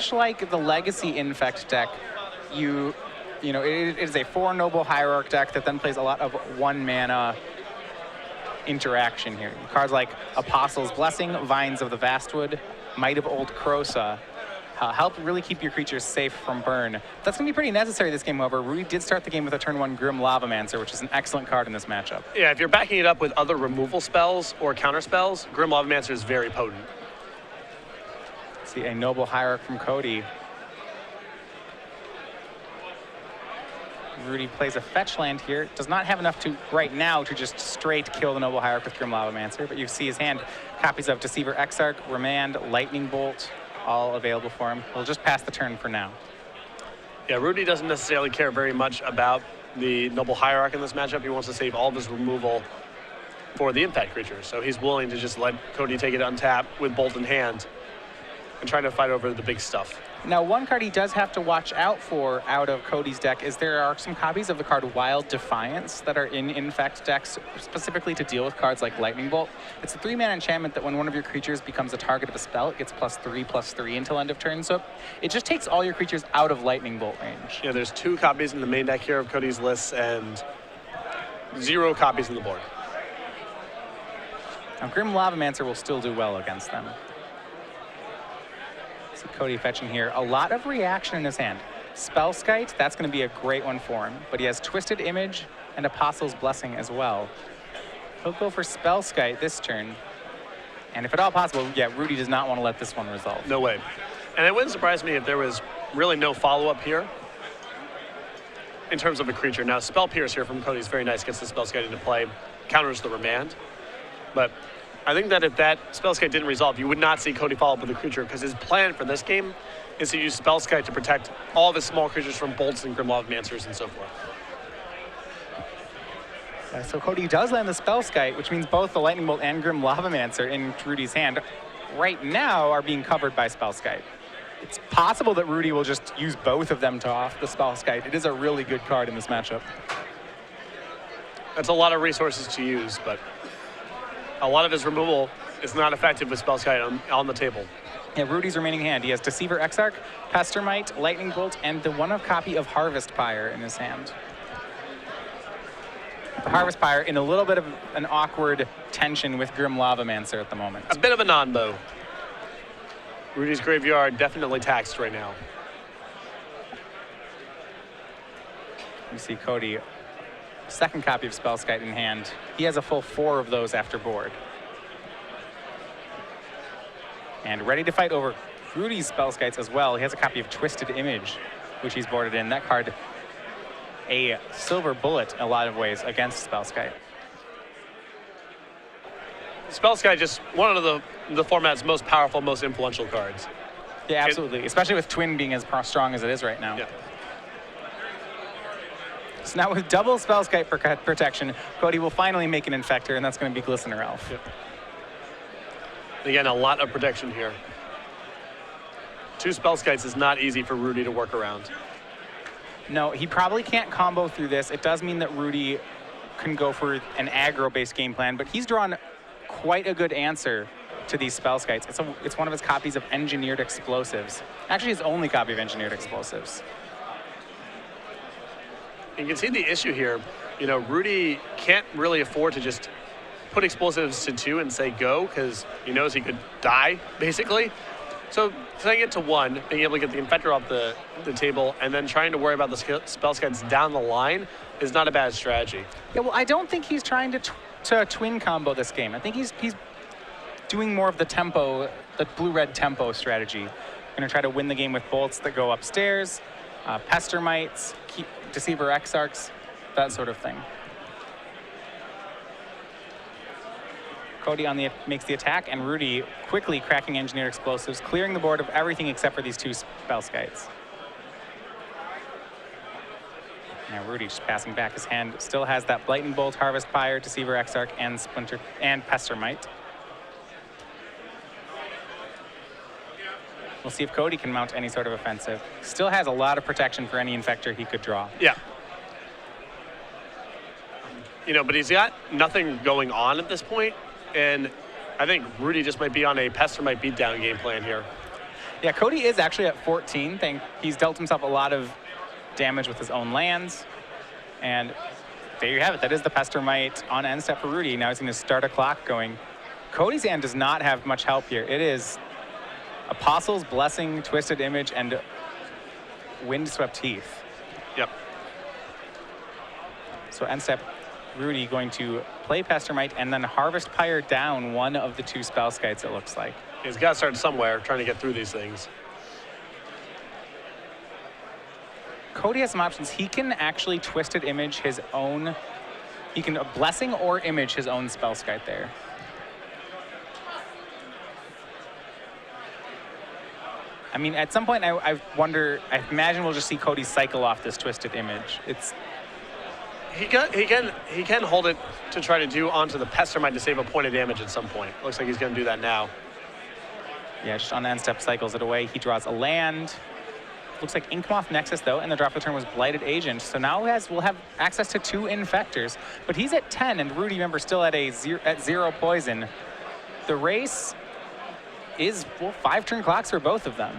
much like the Legacy Infect deck, you know, it is a 4 Noble Hierarch deck that then plays a lot of 1 mana interaction here. Cards like Apostle's Blessing, Vines of the Vastwood, Might of Old Krosa help really keep your creatures safe from burn. That's going to be pretty necessary this game, however. Rudy did start the game with a turn 1 Grim Lavamancer, which is an excellent card in this matchup. Yeah, if you're backing it up with other removal spells or counter spells, Grim Lavamancer is very potent. See a Noble Hierarch from Cody. Rudy plays a fetch land here. Does not have enough to right now to just straight kill the Noble Hierarch with Grim Lavamancer, but you see his hand, copies of Deceiver Exarch, Remand, Lightning Bolt, all available for him. We'll just pass the turn for now. Yeah, Rudy doesn't necessarily care very much about the Noble Hierarch in this matchup. He wants to save all of his removal for the impact creature, so he's willing to just let Cody take it untap with Bolt in hand and try to fight over the big stuff. Now, one card he does have to watch out for out of Cody's deck is there are some copies of the card Wild Defiance that are in Infect decks specifically to deal with cards like Lightning Bolt. It's a 3-mana enchantment that when one of your creatures becomes a target of a spell, it gets +3/+3 until end of turn. So it just takes all your creatures out of Lightning Bolt range. Yeah, there's 2 copies in the main deck here of Cody's list and 0 copies in the board. Now, Grim Lavamancer will still do well against them. Cody fetching here. A lot of reaction in his hand. Spellskite, that's going to be a great one for him, but he has Twisted Image and Apostle's Blessing as well. He'll go for Spellskite this turn. And if at all possible, yeah, Rudy does not want to let this one resolve. No way. And it wouldn't surprise me if there was really no follow-up here in terms of a creature. Now, Spell Pierce here from Cody is very nice, gets the Spellskite into play, counters the Remand. But I think that if that Spellskite didn't resolve, you would not see Cody follow up with a creature, because his plan for this game is to use Spellskite to protect all of his small creatures from bolts and Grim Lavamancers and so forth. So Cody does land the Spellskite, which means both the Lightning Bolt and Grim Lavamancer in Rudy's hand right now are being covered by Spellskite. It's possible that Rudy will just use both of them to off the Spellskite. It is a really good card in this matchup. That's a lot of resources to use, but a lot of his removal is not effective with Spellskite on the table. Yeah, Rudy's remaining hand. He has Deceiver Exarch, Pestermite, Lightning Bolt, and the 1-of copy of Harvest Pyre in his hand. The Harvest Pyre in a little bit of an awkward tension with Grim Lavamancer at the moment. A bit of a non-bow. Rudy's graveyard definitely taxed right now. You see Cody, second copy of Spellskite in hand. He has a full 4 of those after board. And ready to fight over Rudy's Spellskites as well. He has a copy of Twisted Image, which he's boarded in. That card, a silver bullet in a lot of ways against Spellskite. Spellskite just one of the format's most powerful, most influential cards. Yeah, absolutely. Especially with Twin being as strong as it is right now. Yeah. So now with double Spellskite protection, Cody will finally make an Infector, and that's going to be Glistener Elf. Yep. Again, a lot of protection here. 2 Spellskites is not easy for Rudy to work around. No, he probably can't combo through this. It does mean that Rudy can go for an aggro-based game plan, but he's drawn quite a good answer to these Spellskites. It's one of his copies of Engineered Explosives. Actually, his only copy of Engineered Explosives. You can see the issue here. You know, Rudy can't really afford to just put explosives to 2 and say go, because he knows he could die, basically. So setting it to 1, being able to get the Infector off the table, and then trying to worry about the Spellskites down the line is not a bad strategy. Yeah, well, I don't think he's trying to twin combo this game. I think he's doing more of the tempo, the blue-red tempo strategy. Going to try to win the game with bolts that go upstairs, Pestermites, Deceiver Exarchs, that sort of thing. Cody makes the attack, and Rudy quickly cracking Engineered Explosives, clearing the board of everything except for these 2 Spellskites. Now Rudy just passing back his hand, still has that Lightning Bolt, Harvest Pyre, Deceiver Exarch, and Splinter and Pestermite. We'll see if Cody can mount any sort of offensive. Still has a lot of protection for any Infector he could draw. Yeah. You know, but he's got nothing going on at this point, and I think Rudy just might be on a Pestermite beatdown game plan here. Yeah, Cody is actually at 14. He's dealt himself a lot of damage with his own lands. And there you have it. That is the Pestermite on end step for Rudy. Now he's going to start a clock going. Cody's hand does not have much help here. It is Apostle's Blessing, Twisted Image, and Windswept Heath. Yep. So end step, Rudy going to play Pestermite and then Harvest Pyre down one of the 2 Spellskites, it looks like. He's got to start somewhere, trying to get through these things. Cody has some options. He can actually Twisted Image his own. He can Blessing or Image his own Spellskite there. I mean, at some point, I imagine we'll just see Cody cycle off this Twisted Image. He can hold it to try to do onto the Pestermite to save a point of damage at some point. Looks like he's going to do that now. Yeah, just on end step cycles it away. He draws a land. Looks like Inkmoth Nexus though, and the drop of the turn was Blighted Agent. So now we'll have access to 2 Infectors, but he's at 10, and Rudy, remember, still at 0 poison. The race is 5 turn clocks for both of them.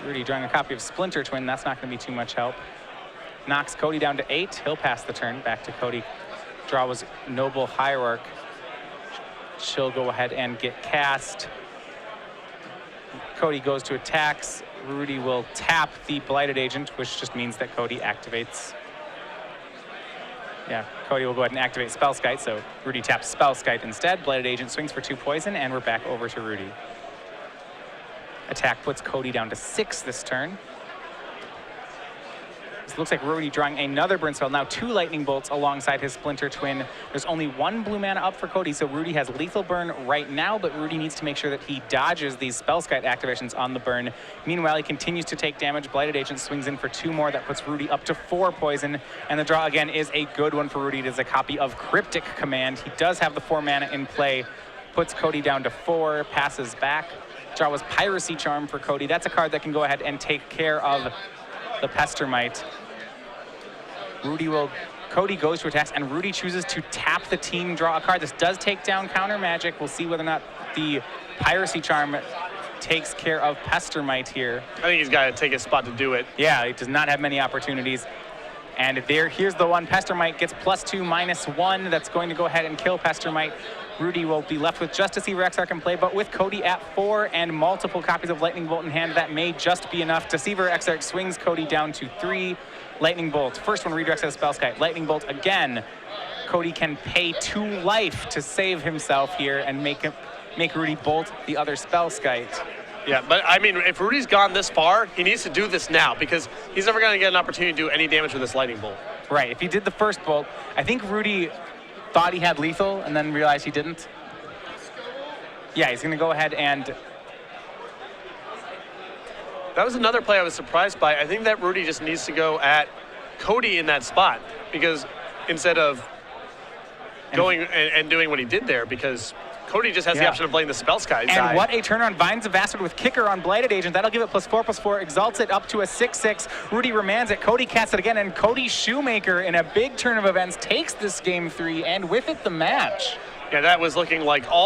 Rudy drawing a copy of Splinter Twin. That's not going to be too much help. Knocks Cody down to 8. He'll pass the turn back to Cody. Draw was Noble Hierarch. She'll go ahead and get cast. Cody goes to attacks. Rudy will tap the Blighted Agent, which just means that Cody activates. Yeah, Cody will go ahead and activate Spellskite, so Rudy taps Spellskite instead. Blighted Agent swings for 2 poison, and we're back over to Rudy. Attack puts Cody down to 6 this turn. This looks like Rudy drawing another burn spell. Now 2 lightning bolts alongside his Splinter Twin. There's only 1 blue mana up for Cody, so Rudy has lethal burn right now, but Rudy needs to make sure that he dodges these Spellskite activations on the burn. Meanwhile, he continues to take damage. Blighted Agent swings in for 2 more. That puts Rudy up to 4 poison, and the draw again is a good one for Rudy. It is a copy of Cryptic Command. He does have the 4 mana in play. Puts Cody down to 4, passes back. Draw was Piracy Charm for Cody. That's a card that can go ahead and take care of the Pestermite. Cody goes to attacks, and Rudy chooses to tap the team, draw a card. This does take down counter magic. We'll see whether or not the Piracy Charm takes care of Pestermite here. I think he's got to take his spot to do it. Yeah, he does not have many opportunities. And here's the one. Pestermite gets +2/-1. That's going to go ahead and kill Pestermite. Rudy will be left with just Deceiver Exarch in play, but with Cody at 4 and multiple copies of Lightning Bolt in hand, that may just be enough. Deceiver Exarch swings Cody down to 3. Lightning Bolt. First one redirects at a Spellskite. Lightning Bolt again. Cody can pay 2 life to save himself here and make Rudy bolt the other Spellskite. Yeah, but I mean, if Rudy's gone this far, he needs to do this now because he's never going to get an opportunity to do any damage with this Lightning Bolt. Right. If he did the first bolt, I think Rudy thought he had lethal and then realized he didn't. Yeah, he's going to go ahead and... That was another play I was surprised by. I think that Rudy just needs to go at Cody in that spot because instead of going and doing what he did there, because Cody just has the option of playing the Spellskite. And what a turn on Vines of Bastard with Kicker on Blighted Agent. That'll give it +4/+4, exalts it up to a 6/6. Rudy remands it. Cody casts it again, and Cody Shoemaker, in a big turn of events, takes this game 3, and with it, the match. Yeah, that was looking like all